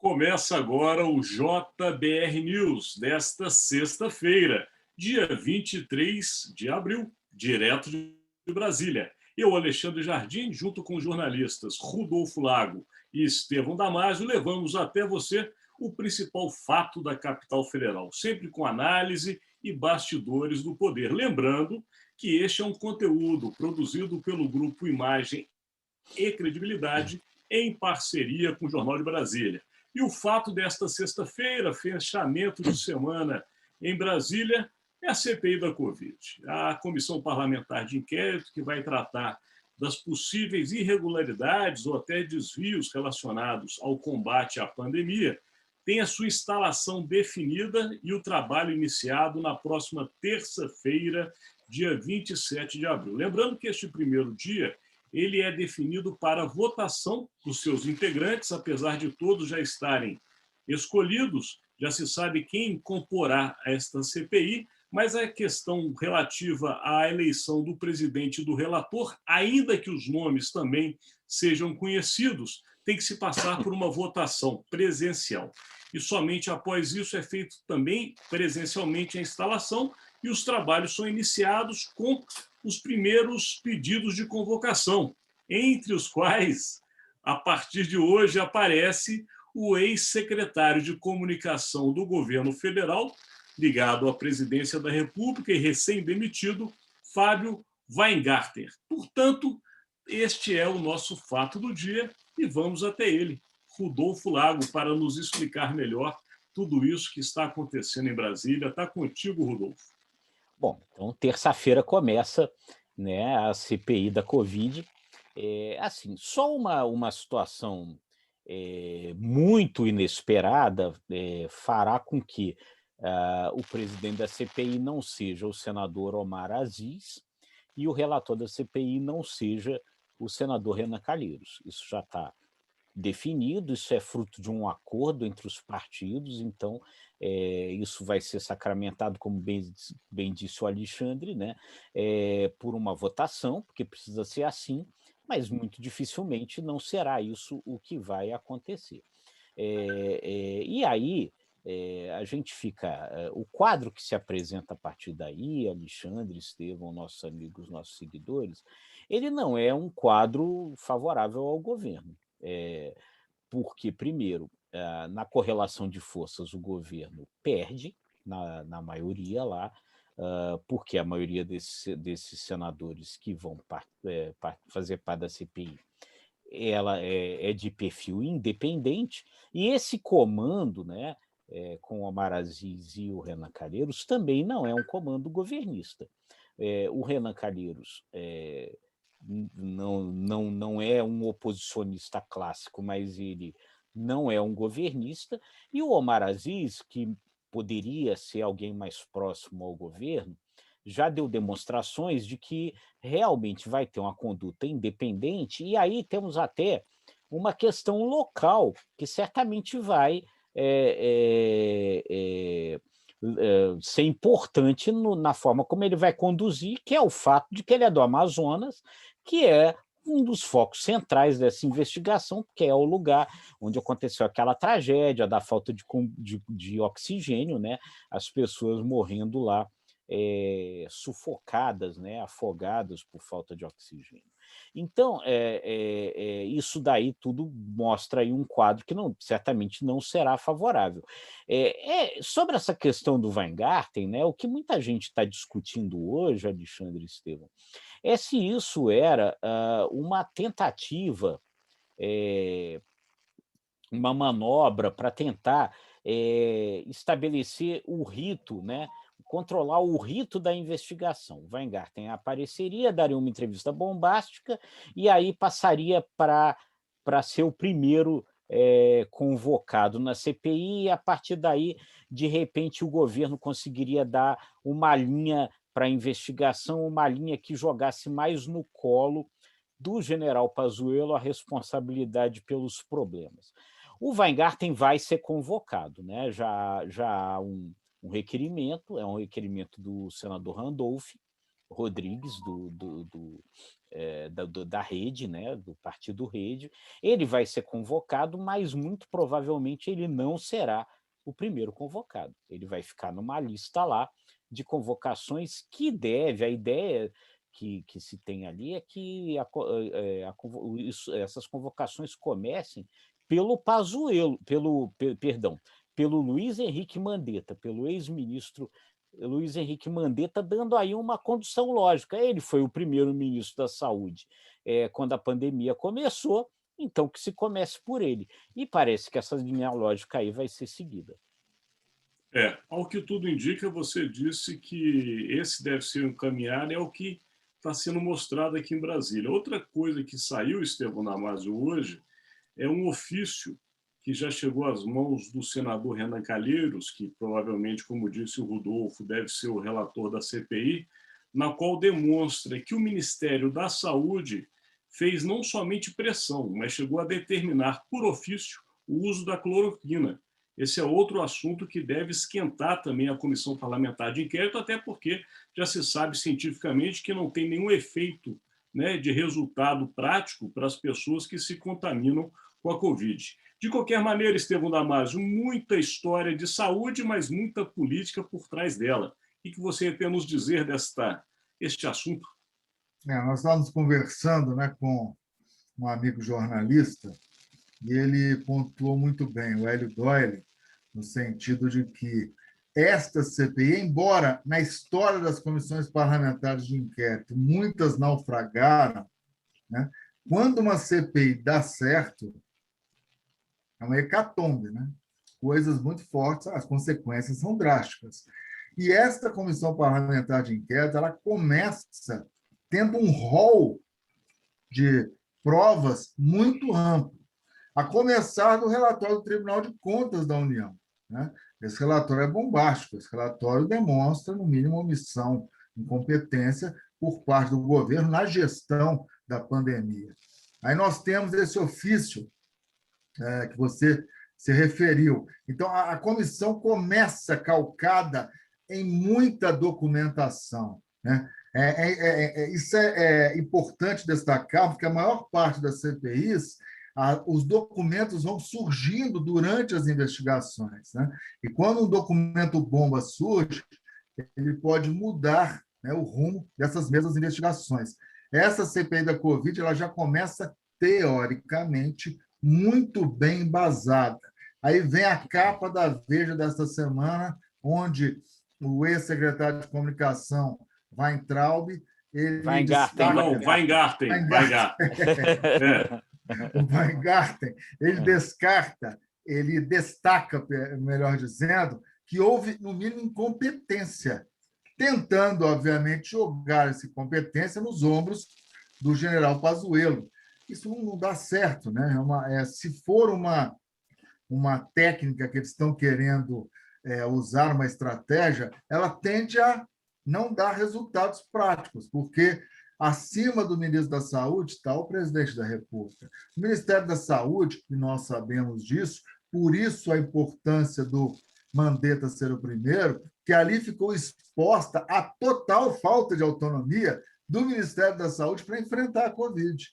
Começa agora o JBR News desta sexta-feira, dia 23 de abril, direto de Brasília. Eu, Alexandre Jardim, junto com os jornalistas Rodolfo Lago e Estevão Damasio, levamos até você o principal fato da capital federal, sempre com análise e bastidores do poder. Lembrando que este é um conteúdo produzido pelo grupo Imagem e Credibilidade em parceria com o Jornal de Brasília. E o fato desta sexta-feira, fechamento de semana em Brasília, é a CPI da Covid. A Comissão Parlamentar de Inquérito, que vai tratar das possíveis irregularidades ou até desvios relacionados ao combate à pandemia, tem a sua instalação definida e o trabalho iniciado na próxima terça-feira, dia 27 de abril. Lembrando que este primeiro dia ele é definido para votação dos seus integrantes, apesar de todos já estarem escolhidos, já se sabe quem comporá esta CPI, mas a questão relativa à eleição do presidente e do relator, ainda que os nomes também sejam conhecidos, tem que se passar por uma votação presencial. E somente após isso é feito também presencialmente a instalação e os trabalhos são iniciados com os primeiros pedidos de convocação, entre os quais, a partir de hoje, aparece o ex-secretário de Comunicação do governo federal, ligado à presidência da República e recém-demitido, Fábio Weingarten. Portanto, este é o nosso fato do dia e vamos até ele, Rodolfo Lago, para nos explicar melhor tudo isso que está acontecendo em Brasília. Está contigo, Rodolfo. Bom, então terça-feira começa, né, a CPI da Covid. Assim, só uma situação, muito inesperada, fará com que, o presidente da CPI não seja o senador Omar Aziz e o relator da CPI não seja o senador Renan Calheiros. Isso já está definido, isso é fruto de um acordo entre os partidos, então isso vai ser sacramentado, como bem disse o Alexandre, né, por uma votação, porque precisa ser assim, mas muito dificilmente não será isso o que vai acontecer. E aí a gente fica. O quadro que se apresenta a partir daí, Alexandre, Estevão, nossos amigos, nossos seguidores, ele não é um quadro favorável ao governo. Porque, primeiro, na correlação de forças, o governo perde na maioria lá, porque a maioria desses senadores que vão fazer parte da CPI ela é de perfil independente, e esse comando, né, com o Omar Aziz e o Renan Calheiros, também não é um comando governista. O Renan Calheiros não é um oposicionista clássico, mas ele não é um governista, e o Omar Aziz, que poderia ser alguém mais próximo ao governo, já deu demonstrações de que realmente vai ter uma conduta independente, e aí temos até uma questão local que certamente vai ser importante na forma como ele vai conduzir, que é o fato de que ele é do Amazonas, que é um dos focos centrais dessa investigação, que é o lugar onde aconteceu aquela tragédia da falta de oxigênio, né? As pessoas morrendo lá sufocadas, né, afogadas por falta de oxigênio. Então, isso daí tudo mostra aí um quadro que certamente não será favorável. Sobre essa questão do Weingarten, né, o que muita gente está discutindo hoje, Alexandre e Estevão, é se isso era uma tentativa, eh, uma manobra para tentar estabelecer o rito, né, controlar o rito da investigação. O Weingarten apareceria, daria uma entrevista bombástica e aí passaria para ser o primeiro convocado na CPI, e a partir daí, de repente, o governo conseguiria dar uma linha para a investigação, uma linha que jogasse mais no colo do general Pazuello a responsabilidade pelos problemas. O Weingarten vai ser convocado, né? Já há um requerimento, é um requerimento do senador Randolph Rodrigues, da Rede, né, do Partido Rede. Ele vai ser convocado, mas muito provavelmente ele não será o primeiro convocado. Ele vai ficar numa lista lá de convocações que a ideia que se tem ali é que essas convocações comecem pelo Pazuello, perdão, pelo Luiz Henrique Mandetta, pelo ex-ministro Luiz Henrique Mandetta, dando aí uma condução lógica. Ele foi o primeiro ministro da Saúde quando a pandemia começou, então que se comece por ele. E parece que essa linha lógica aí vai ser seguida. Ao que tudo indica, você disse que esse deve ser um caminhar, é o que está sendo mostrado aqui em Brasília. Outra coisa que saiu, Estevão Damasio, hoje, é um ofício que já chegou às mãos do senador Renan Calheiros, que provavelmente, como disse o Rodolfo, deve ser o relator da CPI, na qual demonstra que o Ministério da Saúde fez não somente pressão, mas chegou a determinar por ofício o uso da cloroquina. Esse é outro assunto que deve esquentar também a Comissão Parlamentar de Inquérito, até porque já se sabe cientificamente que não tem nenhum efeito, né, de resultado prático para as pessoas que se contaminam com a Covid. De qualquer maneira, Estevão Damasio, muita história de saúde, mas muita política por trás dela. O que você tem a nos dizer este assunto? Nós estávamos conversando, né, com um amigo jornalista, e ele pontuou muito bem, o Hélio Doyle, no sentido de que esta CPI, embora na história das comissões parlamentares de inquérito muitas naufragaram, né, quando uma CPI dá certo, é uma hecatombe, né? Coisas muito fortes, as consequências são drásticas. E esta comissão parlamentar de inquérito, ela começa tendo um rol de provas muito amplo, a começar do relatório do Tribunal de Contas da União, né? Esse relatório é bombástico, esse relatório demonstra, no mínimo, omissão, incompetência por parte do governo na gestão da pandemia. Aí nós temos esse ofício que você se referiu. Então, a comissão começa calcada em muita documentação, né? Isso é importante destacar, porque a maior parte das CPIs, os documentos vão surgindo durante as investigações, né? E quando um documento bomba surge, ele pode mudar, né, o rumo dessas mesmas investigações. Essa CPI da Covid ela já começa, teoricamente, muito bem embasada. Aí vem a capa da Veja desta semana, onde o ex-secretário de Comunicação, Weintraub, ele Weingarten. Não, Weingarten. O Weingarten, ele descarta, ele destaca, melhor dizendo, que houve, no mínimo, incompetência, tentando, obviamente, jogar essa incompetência nos ombros do general Pazuello. Isso não dá certo, né? Se for uma técnica que eles estão querendo usar, uma estratégia, ela tende a não dar resultados práticos, porque acima do ministro da Saúde está o presidente da República. O Ministério da Saúde, e nós sabemos disso, por isso a importância do Mandetta ser o primeiro, que ali ficou exposta a total falta de autonomia do Ministério da Saúde para enfrentar a Covid.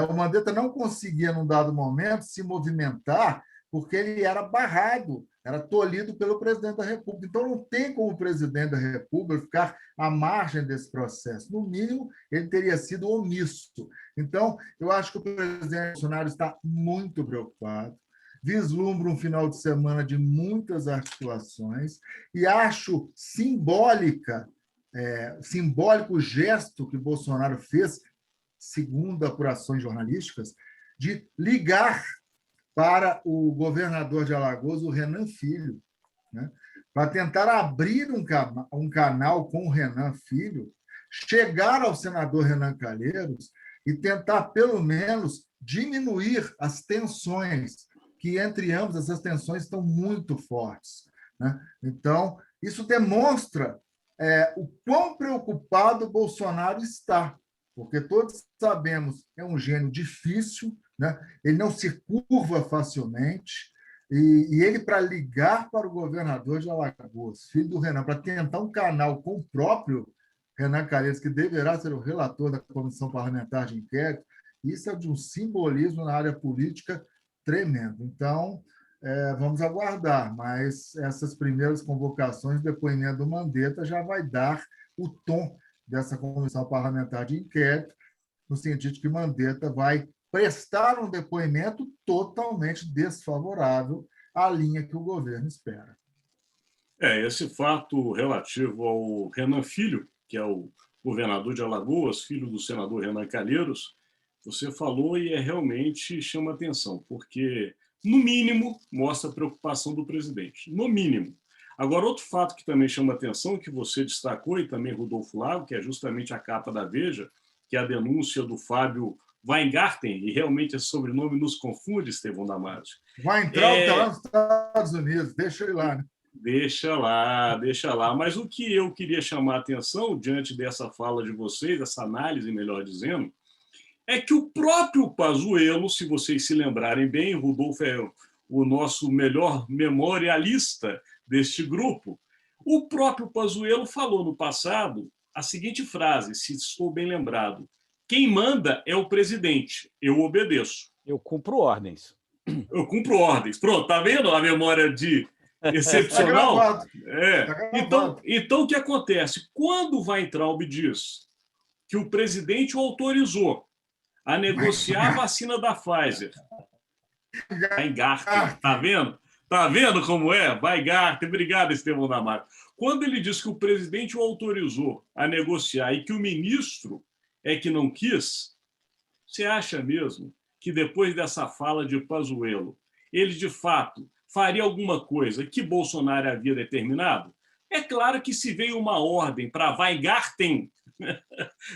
O Mandetta não conseguia, num dado momento, se movimentar porque ele era barrado, era tolhido pelo presidente da República. Então, não tem como o presidente da República ficar à margem desse processo. No mínimo, ele teria sido omisso. Então, eu acho que o presidente Bolsonaro está muito preocupado, vislumbra um final de semana de muitas articulações e acho simbólico o gesto que Bolsonaro fez, segundo apurações jornalísticas, de ligar para o governador de Alagoas, o Renan Filho, né, para tentar abrir um canal com o Renan Filho, chegar ao senador Renan Calheiros e tentar, pelo menos, diminuir as tensões, que entre ambos essas tensões estão muito fortes, né? Então, isso demonstra o quão preocupado Bolsonaro está, porque todos sabemos que é um gênio difícil, né? Ele não se curva facilmente, e ele, para ligar para o governador de Alagoas, filho do Renan, para tentar um canal com o próprio Renan Calheiros, que deverá ser o relator da Comissão Parlamentar de Inquérito, isso é de um simbolismo na área política tremendo. Então, vamos aguardar, mas essas primeiras convocações, depoimento do Mandetta, já vai dar o tom dessa Comissão Parlamentar de Inquérito, no sentido de que Mandetta vai prestar um depoimento totalmente desfavorável à linha que o governo espera. Esse fato relativo ao Renan Filho, que é o governador de Alagoas, filho do senador Renan Calheiros, você falou e realmente chama atenção, porque, no mínimo, mostra a preocupação do presidente. No mínimo. Agora, outro fato que também chama atenção, que você destacou, e também Rodolfo Lago, que é justamente a capa da Veja, que é a denúncia do Fábio Weingarten, e realmente esse sobrenome nos confunde, Estevão Damaso. Weintraub está lá nos Estados Unidos, deixa ele lá, né? Deixa lá, deixa lá. Mas o que eu queria chamar a atenção, diante dessa fala de vocês, essa análise, melhor dizendo, é que o próprio Pazuello, se vocês se lembrarem bem, Rodolfo é o nosso melhor memorialista deste grupo, o próprio Pazuello falou no passado a seguinte frase, se estou bem lembrado: quem manda é o presidente, eu obedeço. Eu cumpro ordens. Eu cumpro ordens. Pronto, tá vendo a memória de excepcional? Tá gravado. Então, o que acontece? Quando o Weintraub diz que o presidente o autorizou a negociar a vacina da Pfizer, Weingarten, tá vendo? Tá vendo como é? Weingarten, obrigado, Estevão Damaso. Quando ele diz que o presidente o autorizou a negociar e que o ministro é que não quis, você acha mesmo que depois dessa fala de Pazuello, ele de fato faria alguma coisa que Bolsonaro havia determinado? É claro que se veio uma ordem para Weingarten,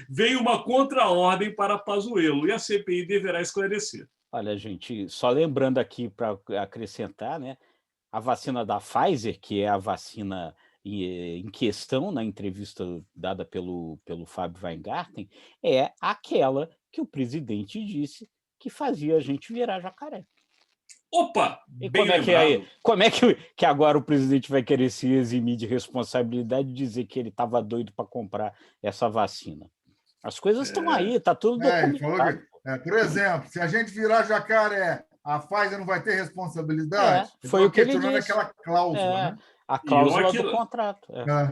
veio uma contra-ordem para Pazuello, e a CPI deverá esclarecer. Olha, gente, só lembrando aqui para acrescentar, né, a vacina da Pfizer, que é a vacina em questão na entrevista dada pelo Fábio Weingarten, é aquela que o presidente disse que fazia a gente virar jacaré. Opa! E bem como é que agora o presidente vai querer se eximir de responsabilidade e dizer que ele estava doido para comprar essa vacina? As coisas estão aí, está tudo documentado. Por exemplo, se a gente virar jacaré, a Pfizer não vai ter responsabilidade? Foi o que ele disse. Aquela cláusula, né? A cláusula do contrato.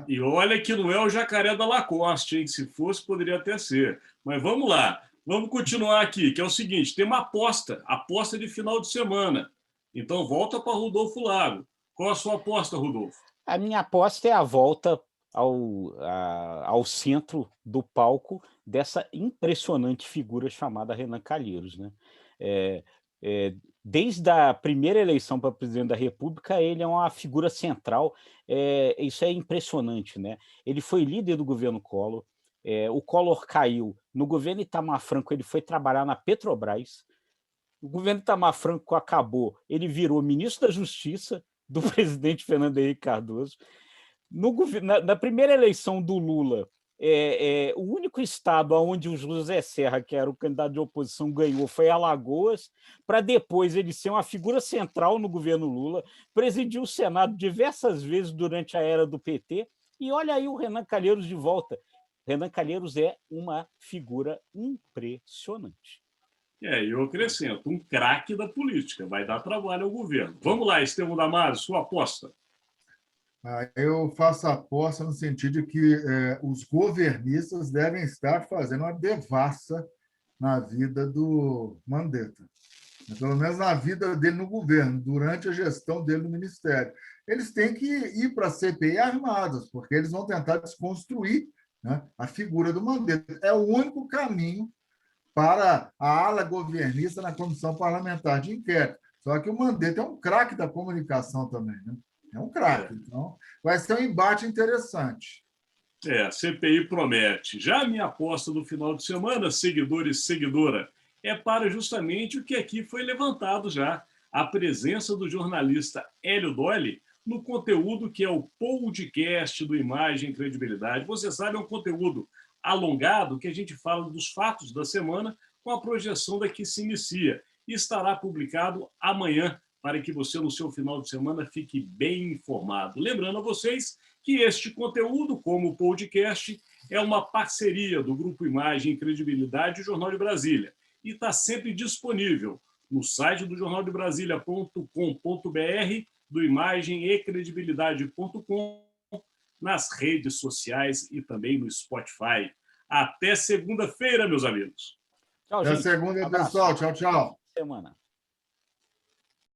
E olha que não é o jacaré da Lacoste, hein? Se fosse, poderia até ser. Mas vamos lá. Vamos continuar aqui, que é o seguinte, tem uma aposta de final de semana. Então, volta para Rodolfo Lago. Qual a sua aposta, Rodolfo? A minha aposta é a volta ao centro do palco dessa impressionante figura chamada Renan Calheiros, né? Desde a primeira eleição para presidente da República, ele é uma figura central. Isso é impressionante, né? Ele foi líder do governo Collor. O Collor caiu. No governo Itamar Franco, ele foi trabalhar na Petrobras. O governo Itamar Franco acabou. Ele virou ministro da Justiça do presidente Fernando Henrique Cardoso. Na primeira eleição do Lula, o único estado onde o José Serra, que era o candidato de oposição, ganhou foi Alagoas, para depois ele ser uma figura central no governo Lula, presidiu o Senado diversas vezes durante a era do PT, e olha aí o Renan Calheiros de volta. Renan Calheiros é uma figura impressionante. Eu acrescento, um craque da política, vai dar trabalho ao governo. Vamos lá, Estevão Damaso, sua aposta. Eu faço a aposta no sentido de que os governistas devem estar fazendo uma devassa na vida do Mandetta, pelo menos na vida dele no governo, durante a gestão dele no Ministério. Eles têm que ir para a CPI armados, porque eles vão tentar desconstruir, né, a figura do Mandetta. É o único caminho para a ala governista na Comissão Parlamentar de Inquérito. Só que o Mandetta é um craque da comunicação também, né? É um craque. Então, vai ser um embate interessante. A CPI promete. Já a minha aposta do final de semana, seguidores e seguidora, é para justamente o que aqui foi levantado já, a presença do jornalista Hélio Dolly no conteúdo que é o podcast do Imagem e Credibilidade. Você sabe, é um conteúdo alongado que a gente fala dos fatos da semana com a projeção da que se inicia. E estará publicado amanhã, para que você, no seu final de semana, fique bem informado. Lembrando a vocês que este conteúdo, como o podcast, é uma parceria do Grupo Imagem e Credibilidade e Jornal de Brasília. E está sempre disponível no site do jornaldebrasilia.com.br, do imagemecredibilidade.com, nas redes sociais e também no Spotify. Até segunda-feira, meus amigos. Tchau, Até gente. segunda, Abraço. pessoal. Tchau, tchau. Semana.